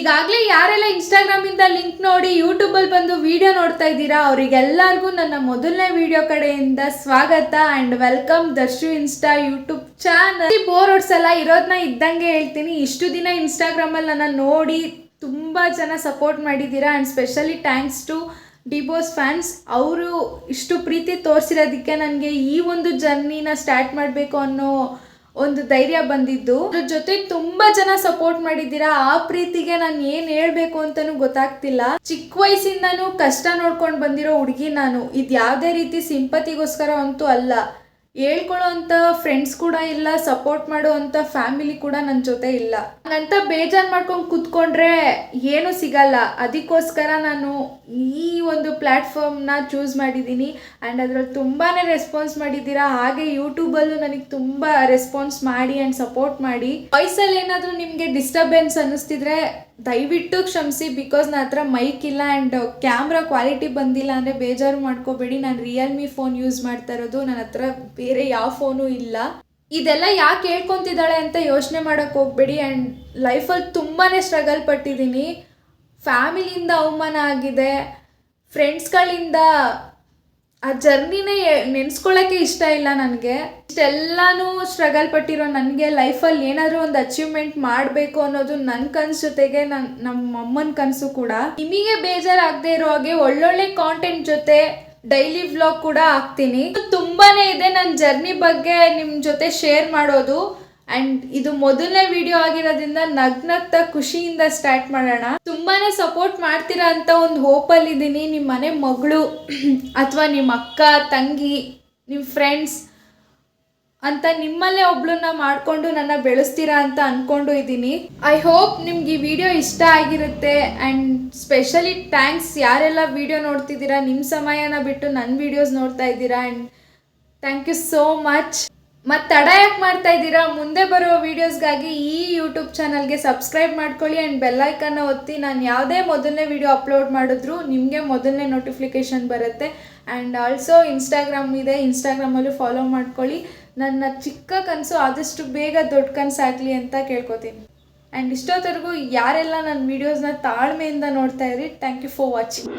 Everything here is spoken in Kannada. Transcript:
ಈಗಾಗಲೇ ಯಾರೆಲ್ಲ ಇನ್ಸ್ಟಾಗ್ರಾಮಿಂದ ಲಿಂಕ್ ನೋಡಿ ಯೂಟ್ಯೂಬಲ್ಲಿ ಬಂದು ವಿಡಿಯೋ ನೋಡ್ತಾ ಇದ್ದೀರಾ ಅವರಿಗೆಲ್ಲರಿಗೂ ನನ್ನ ಮೊದಲನೇ ವಿಡಿಯೋ ಕಡೆಯಿಂದ ಸ್ವಾಗತ and welcome Darshu Insta YouTube channel. Bore ಹೊಡ್ಸಲ್ಲ, ಇರೋದನ್ನ ಇದ್ದಂಗೆ ಹೇಳ್ತೀನಿ. ಇಷ್ಟು ದಿನ ಇನ್ಸ್ಟಾಗ್ರಾಮಲ್ಲಿ ನನ್ನ ನೋಡಿ ತುಂಬ ಜನ ಸಪೋರ್ಟ್ ಮಾಡಿದ್ದೀರಾ and specially thanks to D Boss fans. ಅವರು ಇಷ್ಟು ಪ್ರೀತಿ ತೋರಿಸಿರೋದಕ್ಕೆ ನನಗೆ ಈ ಒಂದು ಜರ್ನಿನ ಸ್ಟಾರ್ಟ್ ಮಾಡಬೇಕು ಅನ್ನೋ ಒಂದು ಧೈರ್ಯ ಬಂದಿದ್ದು. ಅದ್ರ ಜೊತೆ ತುಂಬಾ ಜನ ಸಪೋರ್ಟ್ ಮಾಡಿದ್ದೀರಾ. ಆ ಪ್ರೀತಿಗೆ ನಾನು ಏನ್ ಹೇಳ್ಬೇಕು ಅಂತಾನು ಗೊತ್ತಾಗ್ತಿಲ್ಲ. ಚಿಕ್ಕ ವಯಸ್ಸಿಂದನೂ ಕಷ್ಟ ನೋಡ್ಕೊಂಡು ಬಂದಿರೋ ಹುಡುಗಿ ನಾನು. ಇದು ಯಾವುದೇ ರೀತಿ ಸಿಂಪತಿಗೋಸ್ಕರ ಅಂತೂ ಅಲ್ಲ. ಹೇಳ್ಕೊಳ್ಳೋ ಅಂತ ಫ್ರೆಂಡ್ಸ್ ಕೂಡ ಇಲ್ಲ, ಸಪೋರ್ಟ್ ಮಾಡೋ ಅಂತ ಫ್ಯಾಮಿಲಿ ಕೂಡ ನನ್ನ ಜೊತೆ ಇಲ್ಲ. ಅಂತ ಬೇಜಾರು ಮಾಡ್ಕೊಂಡು ಕೂತ್ಕೊಂಡ್ರೆ ಏನು ಸಿಗಲ್ಲ. ಅದಕ್ಕೋಸ್ಕರ ನಾನು ಈ ಒಂದು ಪ್ಲ್ಯಾಟ್ಫಾರ್ಮ್ನ ಚೂಸ್ ಮಾಡಿದ್ದೀನಿ ಆ್ಯಂಡ್ ಅದರಲ್ಲಿ ತುಂಬಾ ರೆಸ್ಪಾನ್ಸ್ ಮಾಡಿದ್ದೀರಾ. ಹಾಗೆ ಯೂಟ್ಯೂಬಲ್ಲೂ ನನಗೆ ತುಂಬ ರೆಸ್ಪಾನ್ಸ್ ಮಾಡಿ ಆ್ಯಂಡ್ ಸಪೋರ್ಟ್ ಮಾಡಿ. ವಾಯ್ಸಲ್ಲಿ ಏನಾದರೂ ನಿಮಗೆ ಡಿಸ್ಟರ್ಬೆನ್ಸ್ ಅನ್ನಿಸ್ತಿದ್ರೆ ದಯವಿಟ್ಟು ಕ್ಷಮಿಸಿ. ಬಿಕಾಸ್ ನನ್ನ ಹತ್ರ ಮೈಕ್ ಇಲ್ಲ ಆ್ಯಂಡ್ ಕ್ಯಾಮ್ರಾ ಕ್ವಾಲಿಟಿ ಬಂದಿಲ್ಲ ಅಂದರೆ ಬೇಜಾರು ಮಾಡ್ಕೋಬೇಡಿ. ನಾನು ರಿಯಲ್ಮಿ ಫೋನ್ ಯೂಸ್ ಮಾಡ್ತಾ ಇರೋದು, ನನ್ನ ಹತ್ರ ಬೇರೆ ಯಾವ ಫೋನು ಇಲ್ಲ. ಇದೆಲ್ಲ ಯಾಕೆ ಹೇಳ್ಕೊತಿದ್ದಾಳೆ ಅಂತ ಯೋಚನೆ ಮಾಡೋಕ್ಕೆ ಹೋಗ್ಬೇಡಿ. ಆ್ಯಂಡ್ ಲೈಫಲ್ಲಿ ತುಂಬಾ ಸ್ಟ್ರಗಲ್ ಪಟ್ಟಿದ್ದೀನಿ. ಫ್ಯಾಮಿಲಿಯಿಂದ ಅವಮಾನ ಆಗಿದೆ, ಫ್ರೆಂಡ್ಸ್ಗಳಿಂದ ಆ ಜರ್ನಿನೇ ನೆನೆಸ್ಕೊಳ್ಳೋಕ್ಕೆ ಇಷ್ಟ ಇಲ್ಲ ನನಗೆ. ಇಷ್ಟೆಲ್ಲನೂ ಸ್ಟ್ರಗಲ್ ಪಟ್ಟಿರೋ ನನಗೆ ಲೈಫಲ್ಲಿ ಏನಾದರೂ ಒಂದು ಅಚೀವ್ಮೆಂಟ್ ಮಾಡಬೇಕು ಅನ್ನೋದು ನನ್ನ ಕನಸು, ಜೊತೆಗೆ ನಮ್ಮ ಅಮ್ಮನ ಕನಸು ಕೂಡ. ನಿಮಗೆ ಬೇಜಾರಾಗದೇ ಇರೋ ಹಾಗೆ ಒಳ್ಳೊಳ್ಳೆ ಕಾಂಟೆಂಟ್ ಜೊತೆ ಡೈಲಿ ವ್ಲಾಗ್ ಕೂಡ ಹಾಕ್ತೀನಿ. ತುಂಬಾನೇ ಇದೆ ನನ್ನ ಜರ್ನಿ ಬಗ್ಗೆ ನಿಮ್ಮ ಜೊತೆ ಶೇರ್ ಮಾಡೋದು. ಆ್ಯಂಡ್ ಇದು ಮೊದಲನೇ ವಿಡಿಯೋ ಆಗಿರೋದ್ರಿಂದ ನಗ್ನಗ್ತಾ ಖುಷಿಯಿಂದ ಸ್ಟಾರ್ಟ್ ಮಾಡೋಣ. ತುಂಬಾನೇ ಸಪೋರ್ಟ್ ಮಾಡ್ತೀರಾ ಅಂತ ಒಂದು ಹೋಪಲ್ಲಿದ್ದೀನಿ. ನಿಮ್ಮ ಮನೆ ಮಗಳು ಅಥವಾ ನಿಮ್ಮ ಅಕ್ಕ ತಂಗಿ, ನಿಮ್ಮ ಫ್ರೆಂಡ್ಸ್ ಅಂತ ನಿಮ್ಮಲ್ಲೇ ಒಬ್ಳನ್ನ ಮಾಡಿಕೊಂಡು ನನ್ನ ಬೆಳೆಸ್ತೀರಾ ಅಂತ ಅಂದ್ಕೊಂಡು ಇದ್ದೀನಿ. ಐ ಹೋಪ್ ನಿಮ್ಗೆ ಈ ವಿಡಿಯೋ ಇಷ್ಟ ಆಗಿರುತ್ತೆ. ಆ್ಯಂಡ್ ಸ್ಪೆಷಲಿ ಥ್ಯಾಂಕ್ಸ್ ಯಾರೆಲ್ಲ ವಿಡಿಯೋ ನೋಡ್ತಿದ್ದೀರಾ, ನಿಮ್ಮ ಸಮಯನ ಬಿಟ್ಟು ನನ್ನ ವಿಡಿಯೋಸ್ ನೋಡ್ತಾ ಇದ್ದೀರಾ. And thank you so much. ಮತ್ತು ತಡ ಯಾಕೆ ಮಾಡ್ತಾ ಇದ್ದೀರಾ, ಮುಂದೆ ಬರೋ ವೀಡಿಯೋಸ್ಗಾಗಿ ಈ ಯೂಟ್ಯೂಬ್ ಚಾನಲ್ಗೆ ಸಬ್ಸ್ಕ್ರೈಬ್ ಮಾಡ್ಕೊಳ್ಳಿ ಆ್ಯಂಡ್ ಬೆಲ್ಲೈಕನ್ನ ಒತ್ತಿ. ನಾನು ಯಾವುದೇ ಮೊದಲನೇ ವಿಡಿಯೋ ಅಪ್ಲೋಡ್ ಮಾಡಿದ್ರು ನಿಮಗೆ ಮೊದಲನೇ ನೋಟಿಫಿಕೇಷನ್ ಬರುತ್ತೆ. ಆ್ಯಂಡ್ ಆಲ್ಸೋ ಇನ್ಸ್ಟಾಗ್ರಾಮ್ ಇದೆ, ಇನ್ಸ್ಟಾಗ್ರಾಮಲ್ಲೂ ಫಾಲೋ ಮಾಡ್ಕೊಳ್ಳಿ. ನನ್ನ ಚಿಕ್ಕ ಕನಸು ಆದಷ್ಟು ಬೇಗ ದೊಡ್ಡ ಕನಸಾಗಲಿ ಅಂತ ಕೇಳ್ಕೊತೀನಿ. ಆ್ಯಂಡ್ ಇಷ್ಟೊತ್ತರೆಗೂ ಯಾರೆಲ್ಲ ನನ್ನ ವೀಡಿಯೋಸ್ನ ತಾಳ್ಮೆಯಿಂದ ನೋಡ್ತಾ ಇದ್ರಿ, ಥ್ಯಾಂಕ್ ಯು ಫಾರ್ ವಾಚಿಂಗ್.